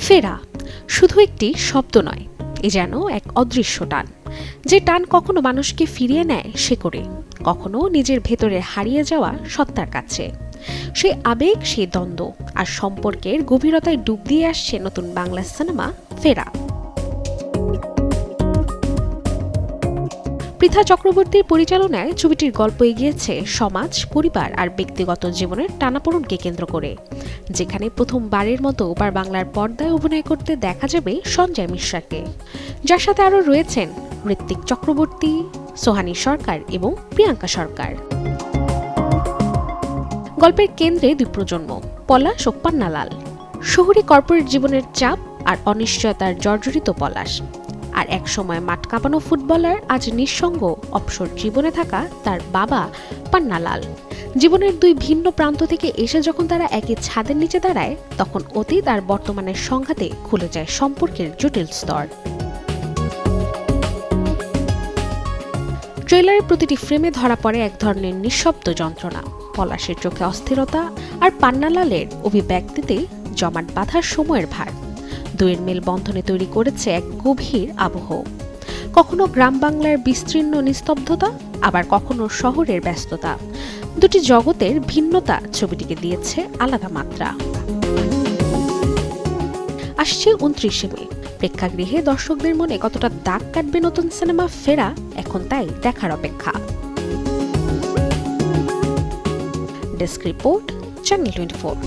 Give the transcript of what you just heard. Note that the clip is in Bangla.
ফেরা শুধু একটি শব্দ নয়, এ যেন এক অদৃশ্য টান, যে টান কখনো মানুষকে ফিরিয়ে নেয় শেকড়ে, কখনো নিজের ভেতরে হারিয়ে যাওয়া সত্তার কাছে। সেই আবেগ, সেই দ্বন্দ্ব আর সম্পর্কের গভীরতায় ডুব দিয়ে আসছে নতুন বাংলা সিনেমা ফেরা। পৃথা চক্রবর্তীর পরিচালনায় ছবিটির গল্প এগিয়েছে সমাজ, পরিবার আর ব্যক্তিগত জীবনের টানাপোড়েনকে কেন্দ্র করে, যেখানে প্রথমবারের মতো ওপার বাংলার পর্দায় অভিনয় করতে দেখা যাবে সঞ্জয় মিশ্রাকে, যার সাথে আরও রয়েছেন ঋত্বিক চক্রবর্তী, সোহানী সরকার এবং প্রিয়াঙ্কা সরকার। গল্পের কেন্দ্রে দুই প্রজন্ম, পলাশ ও পান্নালাল। শহুরে কর্পোরেট জীবনের চাপ আর অনিশ্চয়তার জর্জরিত পলাশ, আর একসময় মাঠ কাঁপানো ফুটবলার আজ নিঃসঙ্গ অবসর জীবনে থাকা তার বাবা পান্নালাল। জীবনের দুই ভিন্ন প্রান্ত থেকে এসে যখন তারা একই ছাদের নিচে দাঁড়ায়, তখন অতীত আর বর্তমানের সংঘাতে খুলে যায় সম্পর্কের জটিল স্তর। ট্রেলারের প্রতিটি ফ্রেমে ধরা পড়ে এক ধরনের নিঃশব্দ যন্ত্রণা, পলাশের চোখে অস্থিরতা আর পান্নালালের অভিব্যক্তিতে জমাট বাঁধার সময়ের ভার। দুয়ের মেলবন্ধনে তৈরি করেছে এক গভীর আবহ, কখনো গ্রাম বাংলার বিস্তীর্ণ নিস্তব্ধতা, আবার কখনো শহরের ব্যস্ততা। দুটি জগতের ভিন্নতা ছবিটিকে দিয়েছে আলাদা মাত্রা। আসছে 29শে মে। প্রেক্ষাগৃহে দর্শকদের মনে কতটা দাগ কাটবে নতুন সিনেমা ফেরা, এখন তাই দেখার অপেক্ষা। Desk report, channel 24।